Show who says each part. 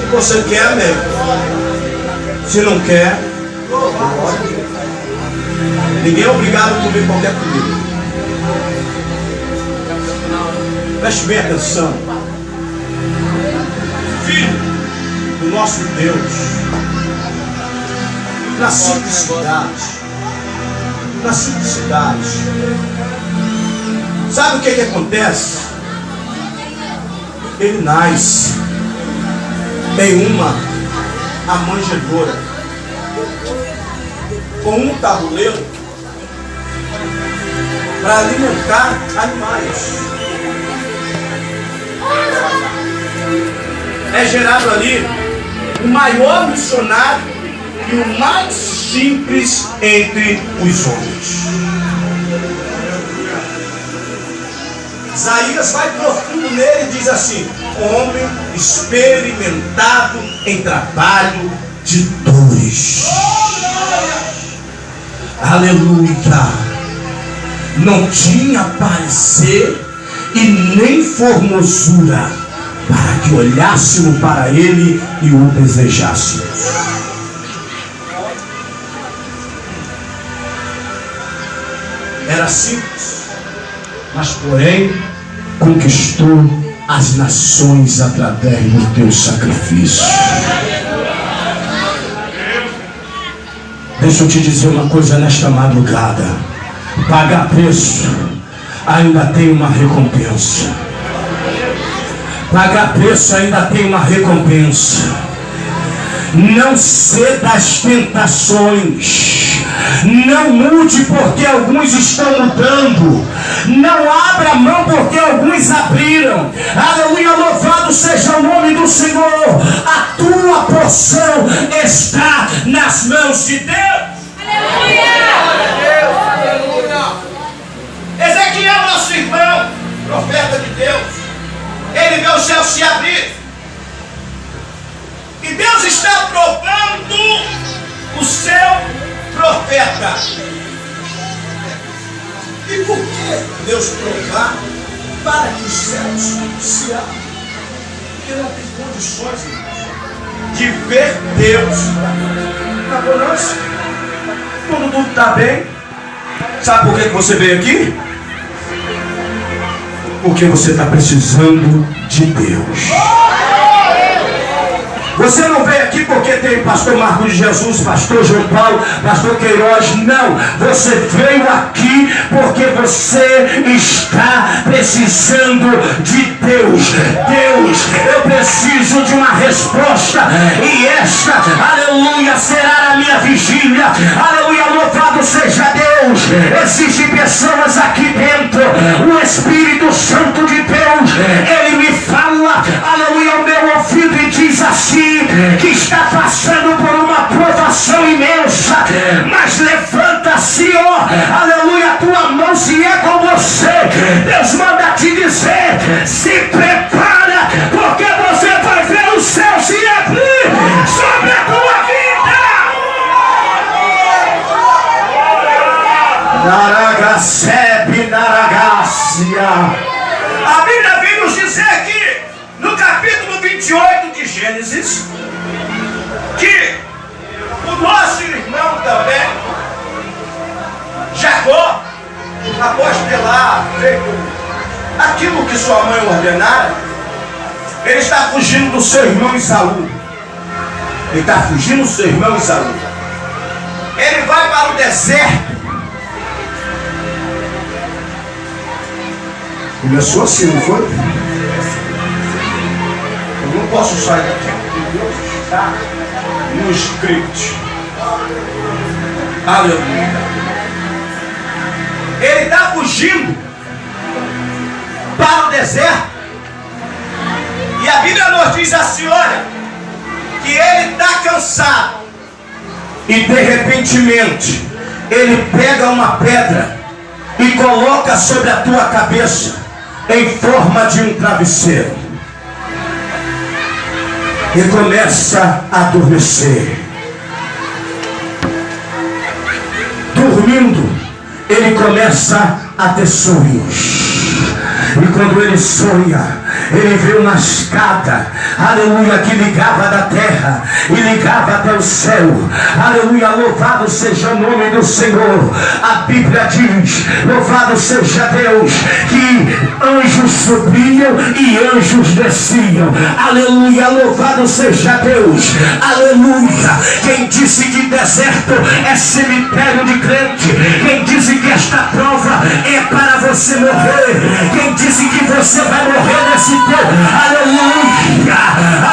Speaker 1: Se você quer, amém. Se não quer, ninguém é obrigado a comer qualquer comida. Preste bem atenção. Filho do nosso Deus, na simplicidade. Na simplicidade. Sabe o que acontece? Ele nasce em uma manjedoura com um tabuleiro para alimentar animais. É gerado ali o maior missionário e o mais simples entre os homens. Isaías vai profundo nele e diz assim: homem experimentado em trabalho de dores. Aleluia. Não tinha parecer e nem formosura para que olhássemos para ele e o desejássemos. Era simples, mas porém conquistou as nações através do teu sacrifício. Deixa eu te dizer uma coisa nesta madrugada: pagar preço ainda tem uma recompensa. Pagar preço ainda tem uma recompensa. Não ceda às tentações. Não mude porque alguns estão mudando. Não abra mão porque alguns abriram. Aleluia, louvado seja o nome do Senhor. A tua porção está nas mãos de Deus. Aleluia. Ezequiel, nosso irmão, profeta de Deus, ele vê o céu se abrir. E Deus está provando o seu profeta. E por que Deus provar? Para que os céus se abram. Porque não tem condições, irmãos, de ver Deus na bonança. Quando tudo está bem. Sabe por que você veio aqui? Porque você está precisando de Deus. Você não veio aqui porque tem pastor Marcos de Jesus, pastor João Paulo, pastor Queiroz. Não, você veio aqui porque você está precisando de Deus. Deus, eu preciso de uma resposta. E esta, aleluia, será a minha vigília. Aleluia, louvado seja Deus. Existem pessoas aqui dentro. O Espírito Santo de Deus, ele me fala, aleluia, ao meu ouvido e diz assim: que está passando por uma provação imensa, mas levanta-se, ó, aleluia, a tua mão se é com você. Deus manda te dizer: se prepara, porque você vai ver o céu se abrir sobre a tua vida. Naragacebe, Naragácia. A Bíblia vem nos dizer aqui, no capítulo 28 de Gênesis, que o nosso irmão também, Jacó, após ter lá feito aquilo que sua mãe ordenara, ele está fugindo do seu irmão Esaú. Ele está fugindo do seu irmão Esaú. Ele vai para o deserto. Começou assim, não foi? Eu não posso sair daqui porque Deus está no script. Aleluia. Ele está fugindo para o deserto. E a Bíblia nos diz assim, olha, que ele está cansado. E de repentemente ele pega uma pedra e coloca sobre a tua cabeça em forma de um travesseiro. E começa a adormecer. Dormindo, ele começa a ter sonhos. E quando ele sonha, ele vê uma escada, aleluia, que ligava da terra e ligava até o céu. Aleluia, louvado seja o nome do Senhor. A Bíblia diz, louvado seja Deus, que anjos subiam e anjos desciam. Aleluia, louvado seja Deus. Aleluia. Quem disse que deserto é cemitério de crente? Quem disse que esta prova é para você morrer? Quem disse que você vai morrer nesse tempo? Aleluia.